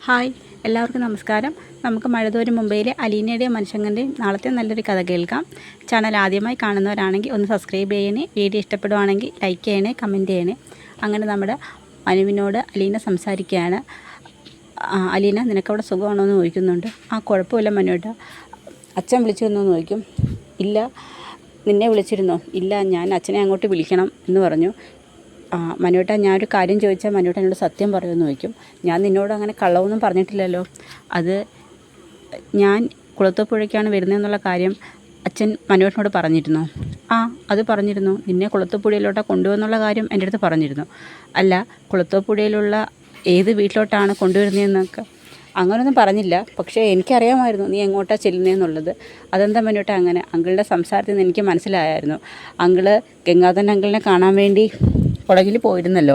Hi, എല്ലാവർക്കും നമസ്കാരം. നമുക്ക് മഴതോരും മുംബൈയിലെ അലീനയുടെയും മനുഷ്യൻ്റെയും നാളത്തെ നല്ലൊരു കഥ കേൾക്കാം. ചാനൽ ആദ്യമായി കാണുന്നവരാണെങ്കിൽ ഒന്ന് സബ്സ്ക്രൈബ് ചെയ്യണേ. വീഡിയോ ഇഷ്ടപ്പെടുവാണെങ്കിൽ ലൈക്ക് ചെയ്യണേ, കമൻറ്റ് ചെയ്യണേ. അങ്ങനെ നമ്മുടെ മനുവിനോട് അലീന സംസാരിക്കുകയാണ്. അലീന, നിനക്കവിടെ സുഖമാണോ എന്ന് ചോദിക്കുന്നുണ്ട്. കുഴപ്പമില്ല മനുവേട്ടാ. അച്ഛൻ വിളിച്ചിരുന്നോ എന്ന് ചോദിക്കും. ഇല്ല. നിന്നെ വിളിച്ചിരുന്നോ? ഇല്ല, ഞാൻ അച്ഛനെ അങ്ങോട്ട് വിളിക്കണം എന്ന് പറഞ്ഞു. മനുവേട്ടാ, ഞാനൊരു കാര്യം ചോദിച്ചാൽ മനുവേട്ട എന്നോട് സത്യം പറയുമെന്ന് ചോദിക്കും. ഞാൻ നിന്നോട് അങ്ങനെ കള്ളവൊന്നും പറഞ്ഞിട്ടില്ലല്ലോ. അത് ഞാൻ കുളത്തൂപ്പുഴയ്ക്കാണ് വരുന്നതെന്നുള്ള കാര്യം അച്ഛൻ മനുവേട്ടനോട് പറഞ്ഞിരുന്നോ? അത് പറഞ്ഞിരുന്നു. നിന്നെ കുളത്തൂപ്പുഴയിലോട്ടാണ് കൊണ്ടുവന്നുള്ള കാര്യം എൻ്റെ അടുത്ത് പറഞ്ഞിരുന്നു. അല്ല, കുളത്തൂപ്പുഴയിലുള്ള ഏത് വീട്ടിലോട്ടാണ് കൊണ്ടുവരുന്നതെന്നൊക്കെ അങ്ങനെയൊന്നും പറഞ്ഞില്ല. പക്ഷേ എനിക്കറിയാമായിരുന്നു നീ എങ്ങോട്ടാണ് ചെല്ലുന്നതെന്നുള്ളത്. അതെന്താ മനുവേട്ട അങ്ങനെ? അങ്കിളുടെ സംസാരത്തിൽ നിന്ന് എനിക്ക് മനസ്സിലായായിരുന്നു. അങ്കിള് ഗംഗാധരൻ അങ്കിളിനെ കാണാൻ വേണ്ടി കുടകിൽ പോയിരുന്നല്ലോ.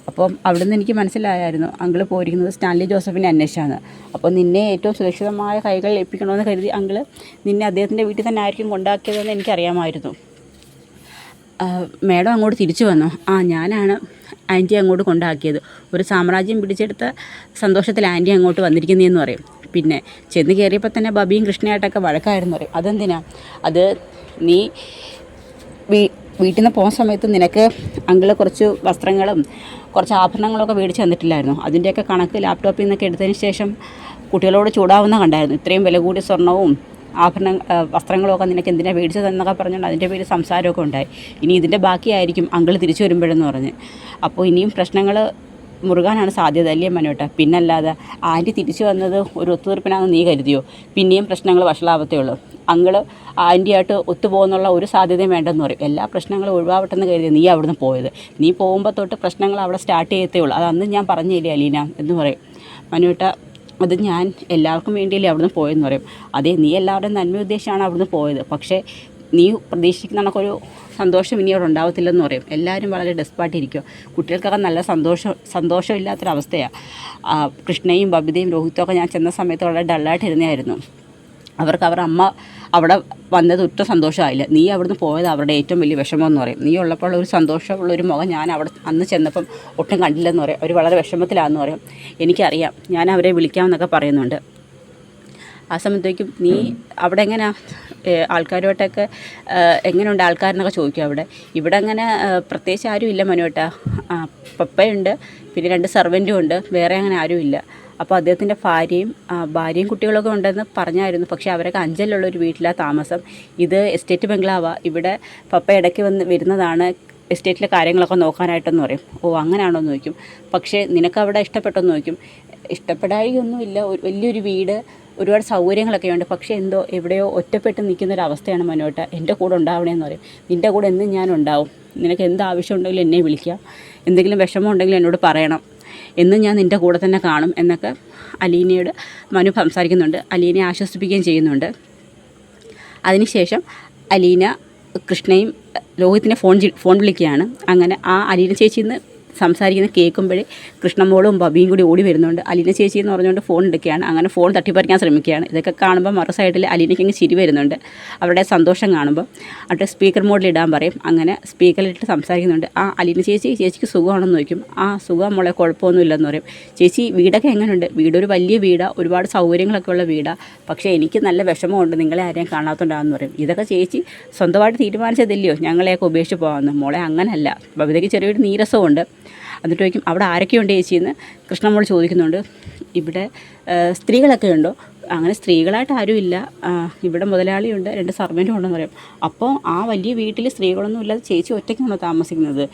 അപ്പം അവിടെ നിന്ന് എനിക്ക് മനസ്സിലായായിരുന്നു അങ്കിള് പോയിരിക്കുന്നത് സ്റ്റാൻലി ജോസഫിനെ അന്വേഷിച്ചാണ്. അപ്പോൾ നിന്നെ ഏറ്റവും സുരക്ഷിതമായ കൈകളിൽ ഏൽപ്പിക്കണമെന്ന് കരുതി അങ്കിള് നിന്നെ അദ്ദേഹത്തിൻ്റെ വീട്ടിൽ തന്നെ ആയിരിക്കും കൊണ്ടാക്കിയതെന്ന് എനിക്കറിയാമായിരുന്നു. മേഡം അങ്ങോട്ട് തിരിച്ചു വന്നു. ഞാനാണ് ആൻറ്റി അങ്ങോട്ട് കൊണ്ടാക്കിയത്. ഒരു സാമ്രാജ്യം പിടിച്ചെടുത്ത സന്തോഷത്തിൽ ആൻറ്റി അങ്ങോട്ട് വന്നിരിക്കുന്നതെന്ന് പറയും. പിന്നെ ചെന്ന് കയറിയപ്പോൾ തന്നെ ബബിയും കൃഷ്ണയായിട്ടൊക്കെ വഴക്കായിരുന്നു പറയും. അതെന്തിനാ? അത് നീ വീട്ടിൽ നിന്ന് പോകുന്ന സമയത്ത് നിനക്ക് അങ്കിള് കുറച്ച് വസ്ത്രങ്ങളും കുറച്ച് ആഭരണങ്ങളൊക്കെ മേടിച്ച് തന്നിട്ടില്ലായിരുന്നു. അതിൻ്റെയൊക്കെ കണക്ക് ലാപ്ടോപ്പിൽ നിന്നൊക്കെ എടുത്തതിന് ശേഷം കുട്ടികളോട് ചൂടാവുന്ന കണ്ടായിരുന്നു. ഇത്രയും വില കൂടിയ സ്വർണ്ണവും വസ്ത്രങ്ങളൊക്കെ നിനക്ക് എന്തിനാണ് മേടിച്ചതെന്നൊക്കെ പറഞ്ഞുകൊണ്ട് അതിൻ്റെ പേര് സംസാരമൊക്കെ ഉണ്ടായി. ഇനി ഇതിൻ്റെ ബാക്കിയായിരിക്കും അങ്കിള് തിരിച്ചു വരുമ്പോഴെന്ന് പറഞ്ഞ്. അപ്പോൾ ഇനിയും പ്രശ്നങ്ങൾ മുറുകാനാണ് സാധ്യത, അല്ലേ മനുവേട്ട? പിന്നല്ലാതെ ആൻറ്റി തിരിച്ചു വന്നത് ഒരു ഒത്തുതീർപ്പിനാണെന്ന് നീ കരുതിയോ? പിന്നെയും പ്രശ്നങ്ങൾ വഷളാവത്തേ ഉള്ളൂ. അങ്കിള് ആൻറ്റിയായിട്ട് ഒത്തുപോകുന്നുള്ള ഒരു സാധ്യതയും വേണ്ടെന്ന് പറയും. എല്ലാ പ്രശ്നങ്ങളും ഒഴിവാവട്ടെന്ന് കരുതി നീ അവിടുന്ന് പോയത്. നീ പോകുമ്പോൾ തൊട്ട് പ്രശ്നങ്ങൾ അവിടെ സ്റ്റാർട്ട് ചെയ്യത്തേ ഉള്ളൂ. അതന്ന് ഞാൻ പറഞ്ഞില്ലേ അലീന എന്ന് പറയും. മനുവേട്ട, അത് ഞാൻ എല്ലാവർക്കും വേണ്ടിയല്ലേ അവിടുന്ന് പോയെന്ന് പറയും. അതെ, നീ എല്ലാവരുടെയും നന്മ ഉദ്ദേശിച്ചാണ് അവിടുന്ന് പോയത്. പക്ഷേ നീ പ്രതീക്ഷിക്കുന്ന കണക്കൊരു സന്തോഷം ഇനി അവിടെ ഉണ്ടാവത്തില്ലെന്ന് പറയും. എല്ലാവരും വളരെ ഡെസ്പായിട്ടിരിക്കുക. കുട്ടികൾക്കൊക്കെ നല്ല സന്തോഷമില്ലാത്തൊരവസ്ഥയാണ്. കൃഷ്ണയും ബബിതയും രോഹിത്തൊക്കെ ഞാൻ ചെന്ന സമയത്ത് വളരെ ഡള്ളായിട്ടിരുന്നായിരുന്നു. അവർക്ക് അവരുടെ അമ്മ അവിടെ വന്നത് ഒട്ടും സന്തോഷമായില്ല. നീ അവിടുന്ന് പോയത് അവരുടെ ഏറ്റവും വലിയ വിഷമമെന്ന് പറയും. നീ ഉള്ളപ്പോൾ ഒരു സന്തോഷമുള്ളൊരു മുഖം ഞാൻ അവിടെ അന്ന് ചെന്നപ്പം ഒട്ടും കണ്ടില്ലെന്ന് പറയും. അവർ വളരെ വിഷമത്തിലാണെന്ന് പറയും. എനിക്കറിയാം, ഞാൻ അവരെ വിളിക്കാമെന്നൊക്കെ പറയുന്നുണ്ട്. ആ സമയത്തേക്കും നീ അവിടെ എങ്ങനെയാണ് ആൾക്കാരുമായിട്ടൊക്കെ എങ്ങനെയുണ്ട് ആൾക്കാരെന്നൊക്കെ ചോദിക്കും. ഇവിടെ അങ്ങനെ പ്രത്യേകിച്ച് ആരും ഇല്ല മനുവേട്ട. പപ്പയുണ്ട്, പിന്നെ 2 സെർവൻറ്റും ഉണ്ട്. വേറെ അങ്ങനെ ആരുമില്ല. അപ്പോൾ അദ്ദേഹത്തിൻ്റെ ഭാര്യയും കുട്ടികളൊക്കെ ഉണ്ടെന്ന് പറഞ്ഞായിരുന്നു. പക്ഷേ അവരൊക്കെ അഞ്ചലുള്ളൊരു വീട്ടിലാണ് താമസം. ഇത് എസ്റ്റേറ്റ് ബംഗ്ലാവാണ്. ഇവിടെ പപ്പ ഇടയ്ക്ക് വരുന്നതാണ് എസ്റ്റേറ്റിലെ കാര്യങ്ങളൊക്കെ നോക്കാനായിട്ടെന്ന് പറയും. അങ്ങനെയാണോ എന്ന് ചോദിക്കും. പക്ഷേ നിനക്കവിടെ ഇഷ്ടപ്പെട്ടെന്ന് ചോദിക്കും. ഇഷ്ടപ്പെടായൊന്നുമില്ല. വലിയൊരു വീട്, ഒരുപാട് സൗകര്യങ്ങളൊക്കെ ഉണ്ട്. പക്ഷേ എന്തോ എവിടെയോ ഒറ്റപ്പെട്ട് നിൽക്കുന്നൊരവസ്ഥയാണ് മനുവേട്ട. എൻ്റെ കൂടെ ഉണ്ടാവണേന്ന് പറയും. നിൻ്റെ കൂടെ എന്നും ഞാനുണ്ടാവും. നിനക്ക് എന്ത് ആവശ്യം ഉണ്ടെങ്കിലും എന്നെ വിളിക്കാം. എന്തെങ്കിലും വിഷമം ഉണ്ടെങ്കിലും എന്നോട് പറയണം. എന്നും ഞാൻ നിൻ്റെ കൂടെ തന്നെ കാണും എന്നൊക്കെ അലീനയോട് മനു സംസാരിക്കുന്നുണ്ട്. അലീനയെ ആശ്വസിപ്പിക്കുകയും ചെയ്യുന്നുണ്ട്. അതിനുശേഷം അലീന കൃഷ്ണയും രോഹിത്തിനെ ഫോൺ വിളിക്കുകയാണ്. അങ്ങനെ അലീന ചേച്ചിന്ന് സംസാരിക്കുന്ന കേൾക്കുമ്പോഴേ കൃഷ്ണമോളും ബബിയും കൂടി ഓടി വരുന്നുണ്ട്. അലീന ചേച്ചി എന്ന് പറഞ്ഞുകൊണ്ട് ഫോൺ എടുക്കുകയാണ്. അങ്ങനെ ഫോൺ തട്ടിപ്പറിക്കാൻ ശ്രമിക്കുകയാണ്. ഇതൊക്കെ കാണുമ്പോൾ മറു സൈഡിൽ അലീനയ്ക്ക് ചിരി വരുന്നുണ്ട്. അവരുടെ സന്തോഷം കാണുമ്പോൾ. അവിടെ സ്പീക്കർ മോഡിലിടാൻ പറയും. അങ്ങനെ സ്പീക്കറിലിട്ട് സംസാരിക്കുന്നുണ്ട്. അലീന ചേച്ചിക്ക് സുഖമാണെന്ന് ചോദിക്കും. സുഖം മോളെ, കുഴപ്പമൊന്നുമില്ലെന്ന് പറയും. ചേച്ചി, വീടൊക്കെ എങ്ങനെയുണ്ട്? വീടൊരു വലിയ വീടാണ്, ഒരുപാട് സൗകര്യങ്ങളൊക്കെ ഉള്ള വീടാണ്. പക്ഷേ എനിക്ക് നല്ല വിഷമമുണ്ട് നിങ്ങളെ ആരെയും കാണാത്തുണ്ടാകുമെന്ന് പറയും. ഇതൊക്കെ ചേച്ചി സ്വന്തമായിട്ട് തീരുമാനിച്ചതില്ലയോ ഞങ്ങളെയൊക്കെ ഉപേക്ഷിച്ച് പോകാമെന്ന്? മോളെ, അങ്ങനല്ല. ബബിതയ്ക്ക് ചെറിയൊരു നീരസമുണ്ട്. എന്നിട്ട് ചോദിക്കും, അവിടെ ആരൊക്കെയുണ്ട് ചേച്ചിയെന്ന് കൃഷ്ണമോൾ ചോദിക്കുന്നുണ്ട്. ഇവിടെ സ്ത്രീകളൊക്കെ ഉണ്ടോ? അങ്ങനെ സ്ത്രീകളായിട്ട് ആരുമില്ല. ഇവിടെ മുതലാളിയുണ്ട്, 2 സെർവൻറ്റും ഉണ്ടെന്ന് പറയും. അപ്പോൾ വലിയ വീട്ടിൽ സ്ത്രീകളൊന്നും ഇല്ലാതെ ചേച്ചി ഒറ്റയ്ക്കാണോ താമസിക്കുന്നത്?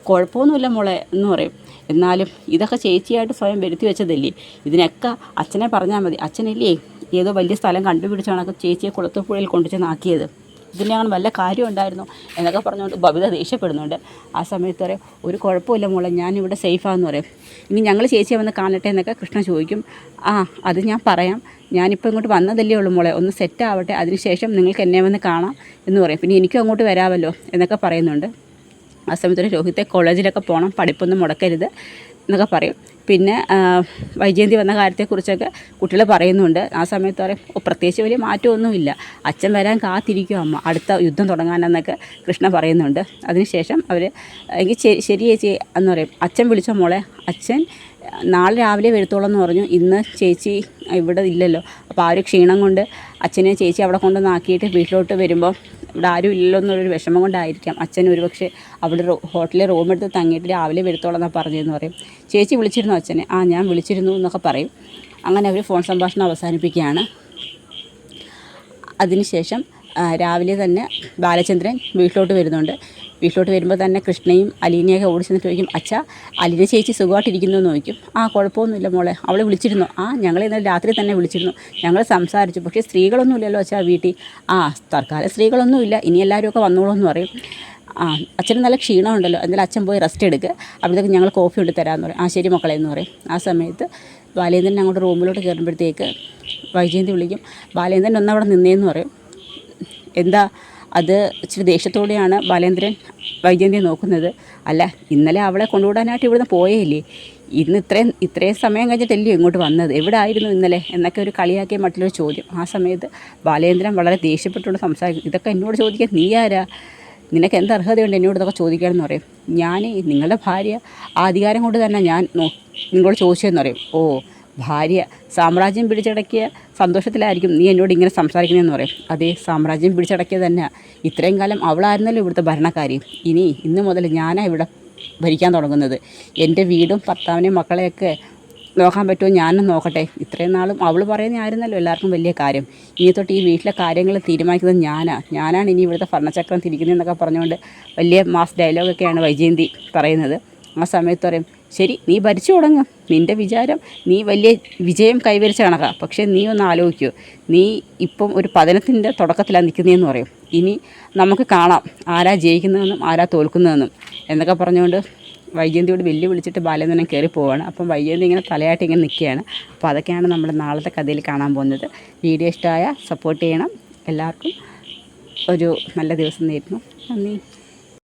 കുഴപ്പമൊന്നുമില്ല മോളെ എന്ന് പറയും. എന്നാലും ഇതൊക്കെ ചേച്ചിയായിട്ട് സ്വയം വരുത്തി വെച്ചതല്ലേ? ഇതിനൊക്കെ അച്ഛനെ പറഞ്ഞാൽ മതി. അച്ഛനല്ലേ ഏതോ വലിയ സ്ഥലം കണ്ടുപിടിച്ചാണ് ചേച്ചിയെ കുളത്തൂപ്പുഴയിൽ കൊണ്ടുചെന്നാക്കിയത്. ഇതിൻ്റെ അങ്ങനെ വല്ല കാര്യം ഉണ്ടായിരുന്നു എന്നൊക്കെ പറഞ്ഞുകൊണ്ട് ബബിത ദേഷ്യപ്പെടുന്നുണ്ട്. ആ സമയത്ത് പറയും, ഒരു കുഴപ്പമില്ല മോളെ, ഞാനിവിടെ സേഫാന്ന് പറയും. ഇനി ഞങ്ങൾ ചേച്ചിയെ വന്ന് കാണട്ടെ എന്നൊക്കെ കൃഷ്ണ ചോദിക്കും. അത് ഞാൻ പറയാം. ഞാനിപ്പോൾ ഇങ്ങോട്ട് വന്നതല്ലേ ഉള്ളൂ മോളെ, ഒന്ന് സെറ്റ് ആവട്ടെ, അതിനുശേഷം നിങ്ങൾക്ക് എന്നെ വന്ന് കാണാം എന്ന് പറയും. പിന്നെ എനിക്കും അങ്ങോട്ട് വരാമല്ലോ എന്നൊക്കെ പറയുന്നുണ്ട്. ആ സമയത്ത് രോഹിത്തെ കോളേജിലൊക്കെ പോകണം, പഠിപ്പൊന്നും മുടക്കരുത് എന്നൊക്കെ പറയും. പിന്നെ വൈജയന്തി വന്ന കാര്യത്തെക്കുറിച്ചൊക്കെ കുട്ടികൾ പറയുന്നുണ്ട്. ആ സമയത്ത് പറയും, പ്രത്യേകിച്ച് വലിയ മാറ്റമൊന്നുമില്ല, അച്ഛൻ വരാൻ കാത്തിരിക്കും അമ്മ, അടുത്ത യുദ്ധം തുടങ്ങാനെന്നൊക്കെ കൃഷ്ണ പറയുന്നുണ്ട്. അതിനുശേഷം അവർ എങ്കിൽ ശരി ചേച്ചി എന്ന് പറയും. അച്ഛൻ വിളിച്ചോ മോളെ? അച്ഛൻ നാളെ രാവിലെ വരുത്തോളം എന്ന് പറഞ്ഞു. ഇന്ന് ചേച്ചി ഇവിടെ ഇല്ലല്ലോ, അപ്പോൾ ആ ഒരു ക്ഷീണം കൊണ്ട് അച്ഛനെ ചേച്ചി അവിടെ കൊണ്ടുവന്നാക്കിയിട്ട് വീട്ടിലോട്ട് വരുമ്പോൾ ഇവിടെ ആരും ഇല്ലല്ലോ എന്നുള്ളൊരു വിഷമം കൊണ്ടായിരിക്കാം അച്ഛൻ ഒരുപക്ഷെ അവിടെ ഹോട്ടലിൽ റൂം എടുത്ത് തങ്ങിയിട്ട് രാവിലെ വരുത്തോളം എന്നാണ് പറഞ്ഞതെന്ന് പറയും. ചേച്ചി വിളിച്ചിരുന്നു അച്ഛനെ? ആ ഞാൻ വിളിച്ചിരുന്നു എന്നൊക്കെ പറയും. അങ്ങനെ അവർ ഫോൺ സംഭാഷണം അവസാനിപ്പിക്കുകയാണ്. അതിനുശേഷം രാവിലെ തന്നെ ബാലചന്ദ്രൻ വീട്ടിലോട്ട് വരുന്നുണ്ട്. വീട്ടിലോട്ട് വരുമ്പോൾ തന്നെ കൃഷ്ണയും അലീനയൊക്കെ ഓടി ചെന്നിട്ട് ചോദിക്കും, അച്ഛാ അലീന ചേച്ചി സുഖമായിട്ടിരിക്കുന്നു എന്ന് ചോദിക്കും. ആ കുഴപ്പമൊന്നുമില്ല മോളെ, അവൾ വിളിച്ചിരുന്നു. ആ ഞങ്ങൾ ഇന്നലെ രാത്രി തന്നെ വിളിച്ചിരുന്നു, ഞങ്ങൾ സംസാരിച്ചു. പക്ഷേ സ്ത്രീകളൊന്നും ഇല്ലല്ലോ അച്ഛാ വീട്ടിൽ. ആ തൽക്കാലം സ്ത്രീകളൊന്നുമില്ല, ഇനി എല്ലാവരുമൊക്കെ വന്നോളൂ എന്ന് പറയും. ആ അച്ഛന് നല്ല ക്ഷീണമുണ്ടല്ലോ, എന്തായാലും അച്ഛൻ പോയി റെസ്റ്റ് എടുക്കുക, അപ്പോഴത്തേക്ക് ഞങ്ങൾ കോഫി എടുത്ത് തരാമെന്ന് പറയും. ആ ശരി മക്കളെ എന്ന് പറയും. ആ സമയത്ത് ബാലേന്ദ്രൻ അങ്ങോട്ട് റൂമിലോട്ട് കയറുമ്പോഴത്തേക്ക് വൈജയന്തി വിളിക്കും, ബാലേന്ദ്രൻ ഒന്നവിടെ നിന്നേന്ന് പറയും. എന്താ അത് ഇച്ചിരി ദേഷ്യത്തോടെയാണ് ബാലേന്ദ്രൻ വൈജയന്തിയെ നോക്കുന്നത്. അല്ല ഇന്നലെ അവളെ കൊണ്ടുവിടാനായിട്ട് ഇവിടുന്ന് പോയേയില്ലേ, ഇന്ന് ഇത്രയും സമയം കഴിഞ്ഞിട്ടല്ലേ ഇങ്ങോട്ട് വന്നത്, എവിടെ ആയിരുന്നു ഇന്നലെ എന്നൊക്കെ ഒരു കളിയാക്കിയ മറ്റുള്ളൊരു ചോദ്യം. ആ സമയത്ത് ബാലേന്ദ്രൻ വളരെ ദേഷ്യപ്പെട്ടുകൊണ്ട് സംസാരിക്കും, ഇതൊക്കെ എന്നോട് ചോദിക്കാൻ നീ ആരാ, നിനക്ക് എന്ത് അർഹതയുണ്ട് എന്നോട് ഇതൊക്കെ ചോദിക്കാമെന്ന് പറയും. ഞാൻ നിങ്ങളുടെ ഭാര്യ, ആ അധികാരം കൊണ്ട് തന്നെ ഞാൻ നിങ്ങളോട് ചോദിച്ചതെന്ന് പറയും. ഓ ഭാര്യ സാമ്രാജ്യം പിടിച്ചടക്കിയ സന്തോഷത്തിലായിരിക്കും നീ എന്നോട് ഇങ്ങനെ സംസാരിക്കുന്നതെന്ന് പറയും. അതേ സാമ്രാജ്യം പിടിച്ചടക്കിയ തന്നെ, ഇത്രയും കാലം അവളായിരുന്നല്ലോ ഇവിടുത്തെ ഭരണക്കാരി, ഇന്ന് മുതൽ ഞാനാണ് ഇവിടെ ഭരിക്കാൻ തുടങ്ങുന്നത്, എൻ്റെ വീടും ഭർത്താവിനെയും മക്കളെയൊക്കെ നോക്കാൻ പറ്റുമോ ഞാനും നോക്കട്ടെ, ഇത്രയും നാളും അവൾ പറയുന്നതായിരുന്നല്ലോ എല്ലാവർക്കും വലിയ കാര്യം, ഇനി തൊട്ട് ഈ വീട്ടിലെ കാര്യങ്ങൾ തീരുമാനിക്കുന്നത് ഞാനാണ് ഇനി ഇവിടുത്തെ ഭരണചക്രം തിരിക്കുന്നതെന്നൊക്കെ പറഞ്ഞുകൊണ്ട് വലിയ മാസ് ഡയലോഗൊക്കെയാണ് വൈജയന്തി പറയുന്നത്. ആ സമയത്ത് പറയും, ശരി നീ ഭരിച്ചു തുടങ്ങും, നിൻ്റെ വിചാരം നീ വലിയ വിജയം കൈവരിച്ച കണക്കാണ്, പക്ഷേ നീ ഒന്ന് ആലോചിക്കൂ, നീ ഇപ്പം ഒരു പതനത്തിൻ്റെ തുടക്കത്തിലാണ് നിൽക്കുന്നതെന്ന് പറയും. ഇനി നമുക്ക് കാണാം ആരാ ജയിക്കുന്നതെന്നും ആരാ തോൽക്കുന്നതെന്നും എന്നൊക്കെ പറഞ്ഞുകൊണ്ട് വൈജയന്തിയോട് വെല്ലുവിളിച്ചിട്ട് ബാലേന്ദ്രൻ കയറി പോവുകയാണ്. അപ്പം വൈജയന്തി ഇങ്ങനെ തലയായിട്ട് ഇങ്ങനെ നിൽക്കുകയാണ്. അപ്പോൾ അതൊക്കെയാണ് നമ്മുടെ നാളത്തെ കഥയിൽ കാണാൻ പോകുന്നത്. വീഡിയോ ഇഷ്ടമായ സപ്പോർട്ട് ചെയ്യണം. എല്ലാവർക്കും ഒരു നല്ല ദിവസം നേരുന്നു. നന്ദി.